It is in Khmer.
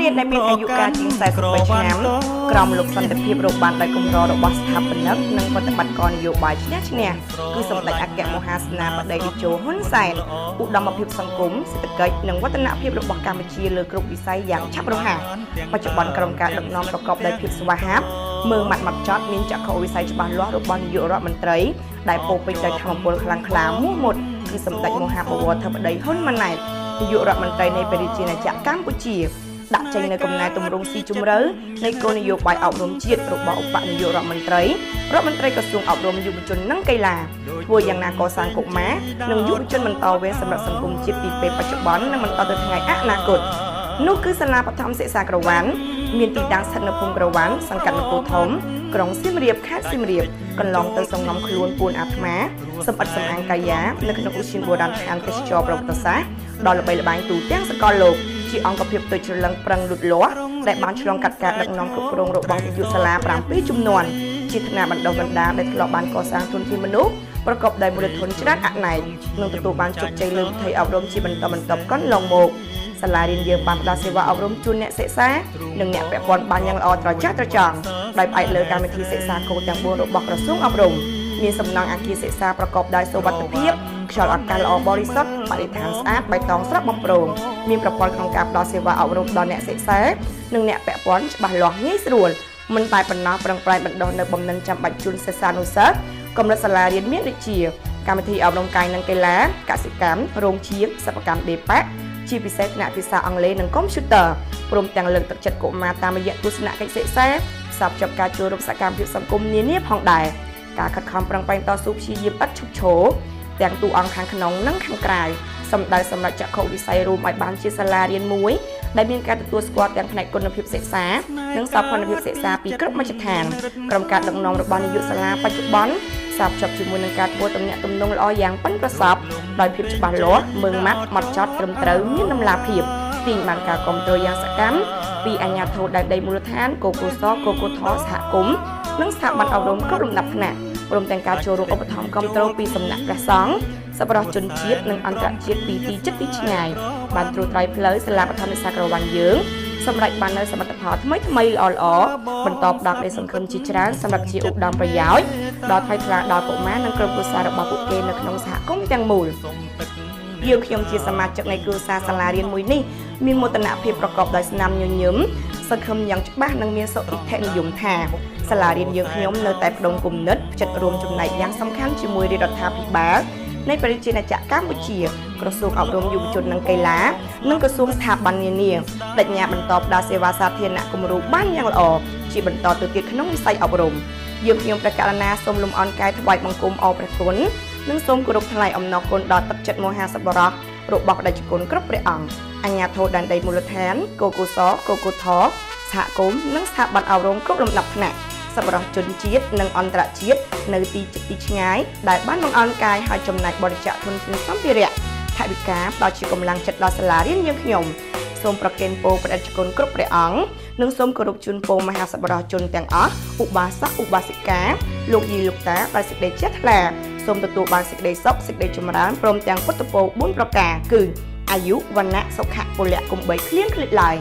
រៀនដែលមានអាយុកាលជាង43ឆ្នាំក្រមលោកសន្តិភាពរកបានដោយគម្រោងរបស់ស្ថាបនិកនិងប្រតិបត្តិការនយោបាយឈ្នះគឺសម្ដេចអគ្គមហាសេនាបតីតេជោហ៊ុនសែនឧត្តមភាពសង្គមសេដ្ឋកិច្ចនិងវឌ្ឍនភាពរបស់កម្ពុជាលើគ្រប់វិស័យយ៉ាងឆាប់រហ័សបច្ចុប្បន្នក្រុមការដឹកនាំប្រកបដោយភាពស្វាហាប់មើងម៉ាត់ចត់មានចក្ខុវិស័យច្បាស់លាស់របស់នាយករដ្ឋមន្ត្រីដែលពោពេញដោយធម៌ពលខ្លាំងក្លាមោះមុតគឺសម្ដេចមហាបវរធិបតីហ៊ុនម៉ាណែតនាយករដ្ឋមន្ត្រីនៃប្រជាជាតិកម្ពុជាដាក់ចេញនៅកំណែទម្រង់ស៊ីជម្រៅនៃគោលនយោបាយអប់រំជាតិរបស់ឧបនាយករដ្ឋមន្ត្រីក្រសួងអប់រំយុវជននិងកីឡាធ្វើយ៉ាងណាកសាងកុមារនិងយុវជនបន្តវេនសម្រាប់សង្គមជាតិពីពេលបច្ចុប្បន្ននិងបន្តទៅថ្ងៃអនាគតនោះគឺសាលាបឋមសិក្សាក្រវ៉ាន់មានទីតាំងស្ថិតនៅភូមិក្រវ៉ាន់សង្កាត់នគរធំក្រុងសៀមរាបខេត្តសៀមរាបកន្លងទៅសំងំខ្លួនពួនអាត្មាសម្បត្តិសម្អាងកាយានៅក្នុងឧទ្យានបុរាណដ្ឋានទេសចរប្រវត្តិសាស្ត្រដ៏ល្បីល្បាញទូទាំងសកលលោកជាអង្គភាពទុច្ចរិតប្រឹងលូតលាស់ដែលបានឆ្លងកាត់ការដឹកនាំគ្រប់គ្រងរបស់នាយកសាលា7ជំនាន់ជាឋានៈបណ្ដុះបណ្ដាលដែលធ្លាប់បានកសាងធនធានមនុស្សប្រកបដោយមូលធនច្រើនអនេកនិងទទួលបានជោគជ័យលើវិថីអប់រំជាបន្តបន្ទាប់កន្លងមកសាលារៀនយើងបានផ្ដល់សេវាអប់រំជូនអ្នកសិក្សានិងអ្នកពាក់ព័ន្ធបានយ៉ាងល្អត្រចះត្រចង់ដោយផ្អែកលើកម្មវិធីសិក្សាគោលទាំង4របស់ក្រសួងអប់រំមានសំណង់អគារសិក្សាប្រកបដោយសុវត្ថិភាពខ្យល់អាកាសល្អបរិសុទ្ធបរិស្ថានស្អាតបៃតងស្រស់បំព្រងមានប្រព័ន្ធក្នុងការផ្ដល់សេវាអប់រំដល់អ្នកសិក្សានិងអ្នកពាក់ព័ន្ធច្បាស់លាស់ងាយស្រួលមិនតែប៉ុណ្ណោះប្រឹងប្រែងបណ្ដុះនៅបំណិនចាំបាច់ជូនសិស្សានុសិស្សកម្រិតសាលារៀនមានដូចជាកម្មវិធីអប់រំកាយនិងកីឡាកសិកម្មរោងជាសិប្បកម្មដេប៉ាក់ជាពិសេសថ្នាក់ភាសាអង់គ្លេសនិងកុំព្យូទ័រព្រមទាំងលើកទឹកចិត្តកុមារតាមរយៈទស្សនកិច្ចសិក្សាផ្សារភ្ជាប់ការចូលរួមសកម្មភាពសង្គមនានាផងដែរការខិតខំប្រឹងប្រែងតស៊ូព្យាយាមឥតឈប់ឈរទាំងតួអង្គខាងក្នុងនិងខាងក្រៅសម្ដៅសម្រាប់ចក្ខុវិស័យរួមឲ្យបានជាសាលារៀនមួយដែលមានការទទួលស្គាល់ទាំងផ្នែកគុណភាពសិក្សានិងសោភ័ណភាពសិក្សាពីគ្រប់មជ្ឈដ្ឋានក្រុមការដឹកនាំរបស់នាយកសាលាបច្ចុប្បន្នផ្សារភ្ជាប់ជាមួយនឹងការធ្វើទំនាក់ទំនងល្អយ៉ាងប៉ិនប្រសប់ដោយភាពច្បាស់លាស់មើងម៉ាត់ម៉ត់ចត់ត្រឹមត្រូវមានតម្លាភាពទាញបានការគ្រប់គ្រងយ៉ាងសកម្មពីអាជ្ញាធរដែនដីមូលដ្ឋានកកសកកថសហគមន៍និងស្ថាប័នអប់រំគ្រប់លំដាប់ថ្នាក់ព្រមទាំងការចូលរួមឧបត្ថម្ភគ្រប់គ្រងពីសំណាក់ព្រះសង្ឃសប្បុរសជនជាតិនិងអន្តរជាតិពីទីជិតទីឆ្ងាយបានត្រួតត្រៃផ្លូវសាលាបឋមសិក្សាក្រវ៉ាន់យើងសម្រាប់បាននូវសមិទ្ធផលថ្មីល្អបន្តផ្ដល់នូវសង្ឃឹមជាច្រើនសម្រាប់ជាឧត្តមប្រយោជន៍ដល់ថ្លៃថ្លាដល់កុមារនិងក្រុមគ្រួសាររបស់ពួកគេនៅក្នុងសហគមន៍ទាំងមូលយើងខ្ញុំជាសមាជិកនៃគ្រួសារសាលារៀនមួយនេះមានមោទនភាពប្រកបដោយស្នាមញញឹមសង្ឃឹមយ៉ាងច្បាស់និងមានសុទិដ្ឋិនិយមថាសាលារៀនយើងខ្ញុំនៅតែផ្ដុំគំនិតផ្ចិតរួមចំណែកយ៉ាងសំខាន់ជាមួយរដ្ឋាភិបាលនៃប្រជាជាតិកម្ពុជាក្រសួងអប់រំយុវជននិងកីឡានិងក្រសួងស្ថាប័ននានាបញ្ញាបន្តផ្ដល់សេវាសាធារណៈគំរូបានយ៉ាងល្អជាបន្តទៅទៀតក្នុងវិស័យអប់រំយើងខ្ញុំព្រះករុណាសូមលំអរកាយថ្វាយបង្គំអរព្រះគុណនិងសូមគោរពថ្លែងអំណរគុណដល់ទឹកចិត្តមហាសប្បុរសរបស់បដិជគុណគ្រប់ព្រះអង្គអាជ្ញាធរដែនដីមូលដ្ឋានកកសកកថសហគមន៍និងស្ថាប័នអប់រំគ្រប់លំដាប់ថ្នាក់សប្បុរសជនជាតិនិងអន្តរជាតិនៅទីជិតទីឆ្ងាយដែលបានបង្អន់កាយឲ្យចំណែកបរិច្ចាគធនធានសម្ភារៈថវិកាផ្ដល់ជាកម្លាំងចិត្តដល់សាលារៀនយើងខ្ញុំសូមប្រគេនពរបដិជគុណគ្រប់ព្រះអង្គនិងសូមគោរពជូនពរមហាសប្បុរសជនទាំងអស់ឧបាសកឧបាសិកាលោកយាយលោកតាដោយសេចក្តីជ្រះថ្លាសូមទទួលបានសេចក្តីសុខសេចក្តីចម្រើនព្រមទាំងពុទ្ធពរ4ប្រការគឺអាយុវណ្ណៈសុខៈពលៈកុំបីឃ្លៀងឃ្លាតឡើយ